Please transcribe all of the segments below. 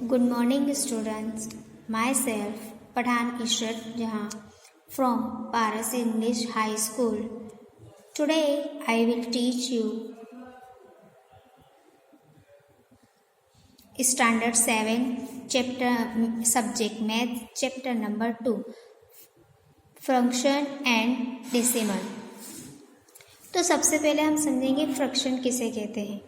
Good morning students. Myself Padhan Ishrat Jahan from Paras English High School. Today I will teach you Standard 7 chapter subject Math chapter number 2 Function and Decimal. तो सबसे पहले हम समझेंगे fraction किसे कहते हैं।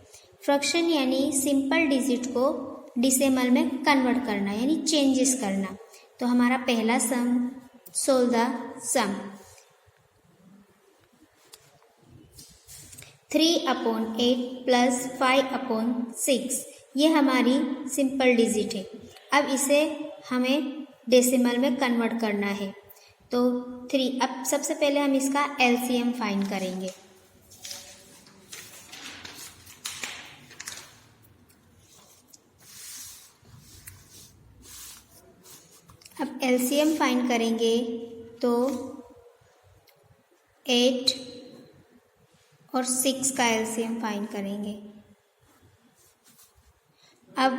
Fraction यानी simple digit को डिसिमल में कन्वर्ट करना यानी चेंजेस करना। तो हमारा पहला सम सोल्व द सम 3/8 प्लस 5/6 ये हमारी सिंपल डिजिट है। अब इसे हमें डेसिमल में कन्वर्ट करना है। तो 3 अब सबसे पहले हम इसका एलसीएम फाइंड करेंगे। अब एलसीएम फाइंड करेंगे तो 8 और 6 का एलसीएम फाइंड करेंगे। अब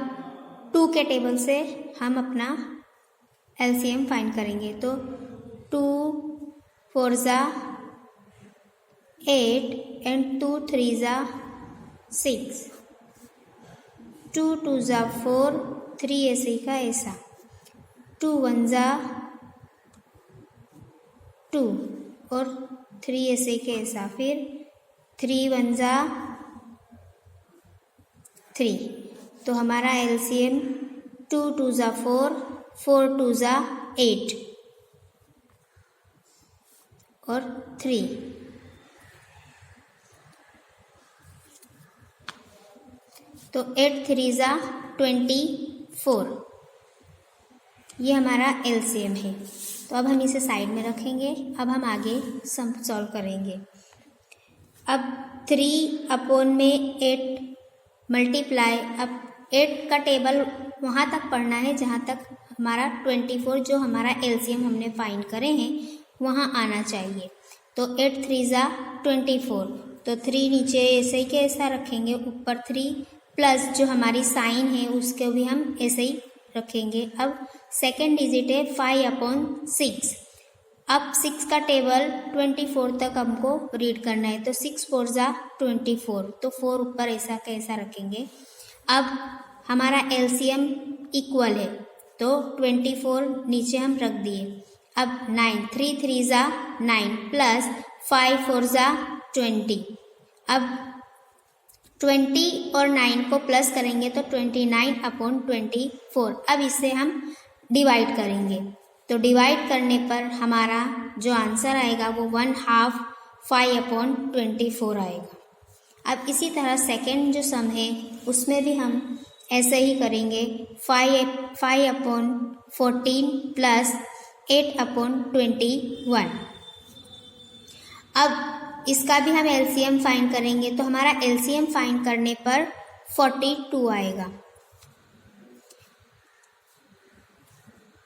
2 के टेबल से हम अपना एलसीएम फाइंड करेंगे। तो 2 4 ज़ा 8 एंड 2 3 ज़ा 6, 2 2 ज़ा 4, 3 ऐसे का ऐसा, 2 1 ज़ा 2 और 3 ऐसे के ऐसा, फिर 3 1 ज़ा 3। तो हमारा एलसीएम 2 2 ज़ा 4, 4 2 ज़ा 8 और 3। तो 8 3 ज़ा 24 ये हमारा एलसीएम है। तो अब हम इसे साइड में रखेंगे। अब हम आगे सम सॉल्व करेंगे। अब 3/8 मल्टीप्लाई, अब 8 का टेबल वहाँ तक पढ़ना है जहाँ तक हमारा 24 जो हमारा एलसीएम हमने फाइंड करे हैं वहाँ आना चाहिए। तो 8 3 ज़ा 24, तो 3 नीचे ऐसे ही के ऐसा रखेंगे, ऊपर 3 प्लस जो हमारी साइन है उसको भी हम ऐसे ही रखेंगे। अब सेकेंड डिजिट है 5/6। अब 6 का टेबल 24 तक हमको रीड करना है। तो 6 4 ज़ा 24, तो 4 ऊपर ऐसा कैसा रखेंगे। अब हमारा एलसीएम इक्वल है तो 24 नीचे हम रख दिए। अब 9 3 3 ज़ा 9 प्लस 5 4 ज़ा 20। अब 20 और 9 को प्लस करेंगे तो 29/24। अब इसे हम डिवाइड करेंगे। तो डिवाइड करने पर हमारा जो आंसर आएगा वो 1/2 5/24 आएगा। अब इसी तरह सेकेंड जो सम है उसमें भी हम ऐसे ही करेंगे। 5/14 प्लस 8/21। अब इसका भी हम एलसीएम फाइंड करेंगे। तो हमारा एलसीएम फाइंड करने पर 42 आएगा।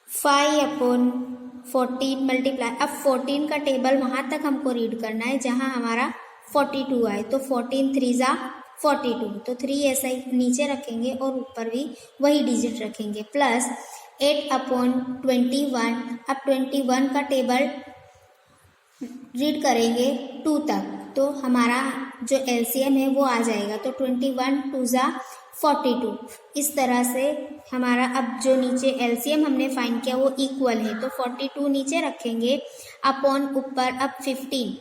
5/14 मल्टीप्लाई, अब 14 का टेबल वहाँ तक हमको रीड करना है जहाँ हमारा 42 आए। तो 14 3 ज़ा 42, तो 3 ऐसा ही नीचे रखेंगे और ऊपर भी वही डिजिट रखेंगे, प्लस 8/21। अब 21 का टेबल रीड करेंगे 2 तक, तो हमारा जो एलसीएम है वो आ जाएगा। तो 21 2 ज़ा 42। इस तरह से हमारा अब जो नीचे एलसीएम हमने फाइंड किया वो इक्वल है। तो 42 नीचे रखेंगे अपॉन ऊपर अब 15,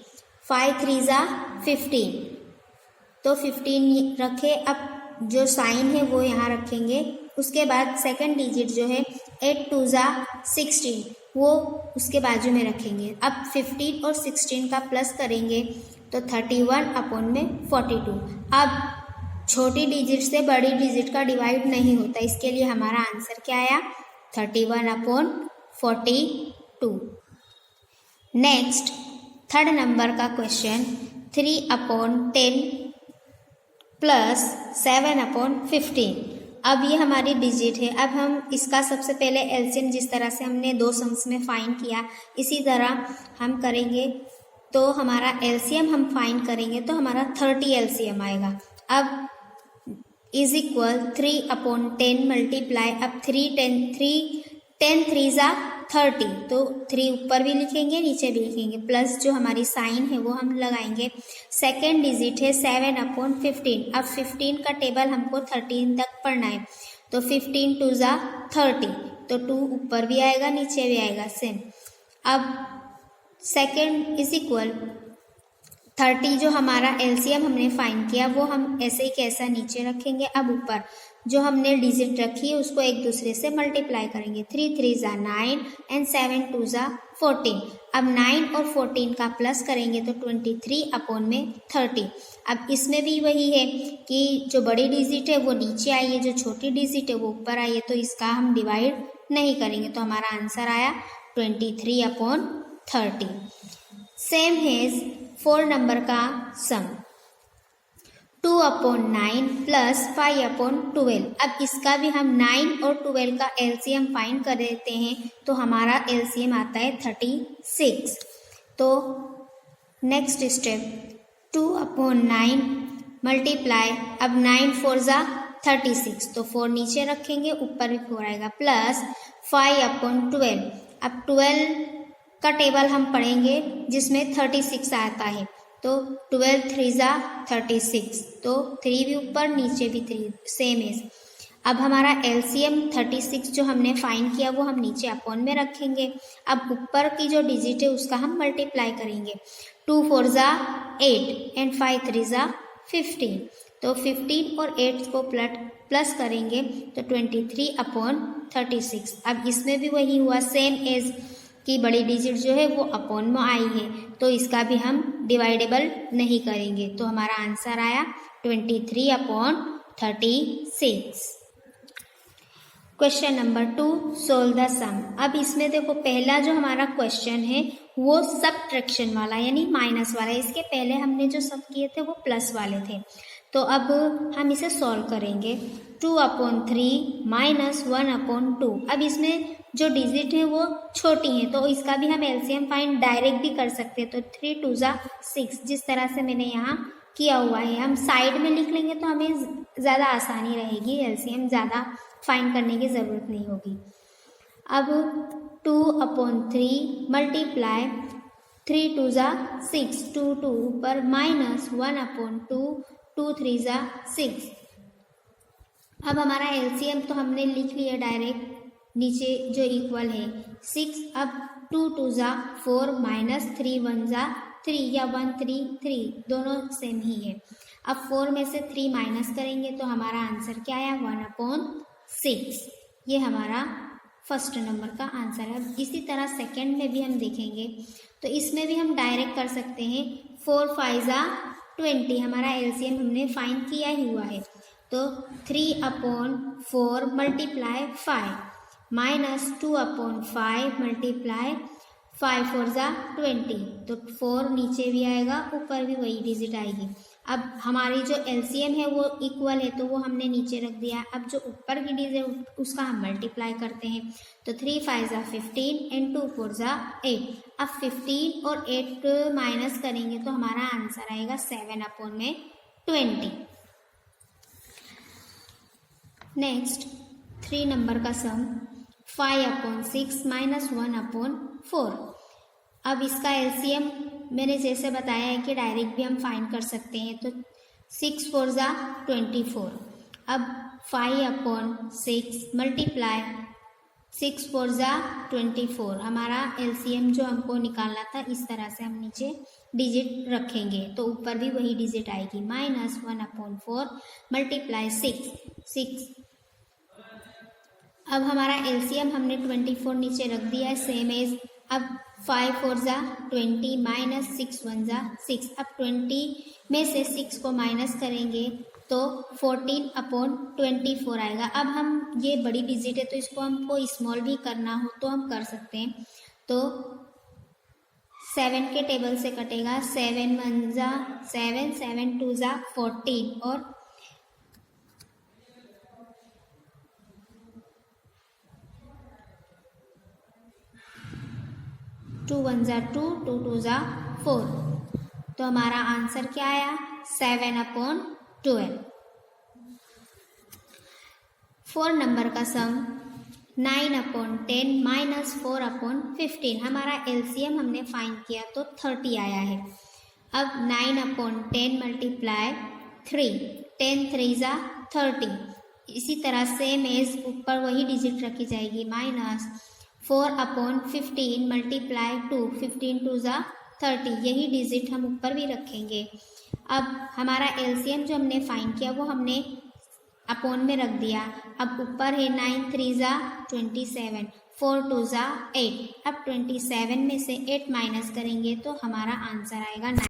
5 3 ज़ा 15, तो 15 रखे। अब जो साइन है वो यहाँ रखेंगे। उसके बाद सेकंड डिजिट जो है 8 2 ज़ा 16 वो उसके बाजू में रखेंगे। अब 15 और 16 का प्लस करेंगे तो 31/42। अब छोटी डिजिट से बड़ी डिजिट का डिवाइड नहीं होता, इसके लिए हमारा आंसर क्या आया 31/42। नेक्स्ट थर्ड नंबर का क्वेश्चन 3/10 प्लस 7/15। अब ये हमारी डिजिट है। अब हम इसका सबसे पहले एलसीएम जिस तरह से हमने 2 सम्स में फाइंड किया इसी तरह हम करेंगे। तो हमारा एलसीएम हम फाइंड करेंगे तो हमारा 30 एलसीएम आएगा। अब इज इक्वल 3/10 मल्टीप्लाई, अब 10 3 ज़ा 30, तो 3 ऊपर भी लिखेंगे नीचे भी लिखेंगे, प्लस जो हमारी साइन है वो हम लगाएंगे। सेकेंड डिजिट है 7/15, अब 15 का टेबल हमको 13 तक पढ़ना है, तो 15 2 ज़ा 30, तो 2 ऊपर भी आएगा नीचे भी आएगा सेम। अब सेकेंड इज इक्वल 30 जो हमारा एलसीएम हमने फाइंड किया वो हम ऐसे ही कैसा नीचे रखेंगे। अब ऊपर जो हमने डिजिट रखी है उसको एक दूसरे से मल्टीप्लाई करेंगे। 3 3 ज़ा 9 एंड 7 2 ज़ा 14। अब 9 और 14 का प्लस करेंगे तो 23/30। अब इसमें भी वही है कि जो बड़ी डिजिट है वो नीचे आई है, जो छोटी डिजिट है वो ऊपर आई है, तो इसका हम डिवाइड नहीं करेंगे, तो हमारा आंसर आया 23/30। सेम है 4 नंबर का सम 2/9 प्लस 5/12। अब इसका भी हम 9 और 12 का एलसीएम फाइंड कर देते हैं, तो हमारा एलसीएम आता है 36। तो नेक्स्ट स्टेप 2/9 मल्टीप्लाई, अब 9 4 ज़ा 36, तो 4 नीचे रखेंगे ऊपर भी 4 आएगा, प्लस 5/12। अब 12 का टेबल हम पढ़ेंगे जिसमें 36 आता है, तो 12 3 ज़ा 36, तो 3 भी ऊपर नीचे भी 3 सेम है। अब हमारा एलसीएम 36 जो हमने फाइंड किया वो हम नीचे अपॉन में रखेंगे। अब ऊपर की जो डिजिट है उसका हम मल्टीप्लाई करेंगे। 2 4 ज़ा 8 एंड 5 3 ज़ा 15, तो 15 और 8 को प्लस करेंगे तो 23/36। अब इसमें भी वही हुआ सेम एज कि बड़ी डिजिट जो है वो अपॉन में आई है, तो इसका भी हम डिवाइडेबल नहीं करेंगे, तो हमारा आंसर आया 23/36। क्वेश्चन नंबर 2 सोल्व द सम। अब इसमें देखो पहला जो हमारा क्वेश्चन है वो सबट्रैक्शन वाला यानी माइनस वाला है, इसके पहले हमने जो सब किए थे वो प्लस वाले थे। तो अब हम इसे सॉल्व करेंगे। 2/3 माइनस 1/2। अब इसमें जो डिजिट है वो छोटी है, तो इसका भी हम एलसीएम फाइंड डायरेक्ट भी कर सकते हैं, तो 3 2 ज़ा 6, जिस तरह से मैंने यहाँ किया हुआ है। हम साइड में लिख लेंगे तो हमें ज़्यादा आसानी रहेगी, एलसीएम ज़्यादा फाइंड करने की ज़रूरत नहीं होगी। अब 2/3 मल्टीप्लाई 3 2 ज़ा 6, 2 2 ऊपर माइनस 1/2, 2 3 ज़ा 6। अब हमारा एलसीएम तो हमने लिख लिया डायरेक्ट, नीचे जो इक्वल है 6। अब 2 2 ज़ा 4 माइनस 3 1 ज़ा 3 या 1 3 3 दोनों सेम ही है। अब 4 में से 3 माइनस करेंगे तो हमारा आंसर क्या आया 1/6। ये हमारा फर्स्ट नंबर का आंसर है। अब इसी तरह सेकंड में भी हम देखेंगे तो इसमें भी हम डायरेक्ट कर सकते हैं। 4 5 ज़ा 20, हमारा एलसीएम हमने फाइंड किया ही हुआ है, तो 3/4 मल्टीप्लाई 5 माइनस 2/5 मल्टीप्लाई 5 4 ज़ा 20, तो 4 नीचे भी आएगा ऊपर भी वही डिजिट आएगी। अब हमारी जो एलसीएम है वो इक्वल है तो वो हमने नीचे रख दिया। अब जो ऊपर की डिजिट उसका हम मल्टीप्लाई करते हैं, तो 3 5 ज़ा 15 एंड 2 4 ज़ा 8। अब 15 और 8 माइनस करेंगे तो हमारा आंसर आएगा 7/20। नेक्स्ट 3 नंबर का सम 5/6 माइनस 1/4। अब इसका एलसीएम मैंने जैसे बताया है कि डायरेक्ट भी हम फाइंड कर सकते हैं, तो 6 4 ज़ा 24। अब 5/6 मल्टीप्लाई 6 4 ज़ा 24, हमारा एलसीएम जो हमको निकालना था इस तरह से हम नीचे डिजिट रखेंगे तो ऊपर भी वही डिजिट आएगी, माइनस 1/4 मल्टीप्लाई 6। अब हमारा एलसीएम हमने 24 नीचे रख दिया है सेम एज। अब 5 4 ज़ा 20 माइनस 6 1 ज़ा 6। अब 20 में से 6 को माइनस करेंगे तो 14/24 आएगा। अब हम ये बड़ी डिजिट है तो इसको हमको स्मॉल भी करना हो तो हम कर सकते हैं, तो 7 के टेबल से कटेगा, 7 1 ज़ा 7 7 2 ज़ा 14 और 2 1 ज़ा 2 2 2 ज़ा 4, तो हमारा आंसर क्या आया 7/12। 4 नंबर का सम 9/10 माइनस 4/15। हमारा एलसीएम हमने फाइंड किया तो 30 आया है। अब 9/10 मल्टीप्लाई 3, 10 3 ज़ा 30। इसी तरह सेम एज ऊपर वही डिजिट रखी जाएगी, माइनस 4/15 मल्टीप्लाई 2, 15 2 ज़ा 30। यही डिजिट हम ऊपर भी रखेंगे। अब हमारा एलसीएम जो हमने फाइंड किया वो हमने अपॉन में रख दिया। अब ऊपर है 9 3 ज़ा 27, 4 2 ज़ा 8। अब 27 में से 8 माइनस करेंगे तो हमारा आंसर आएगा 9।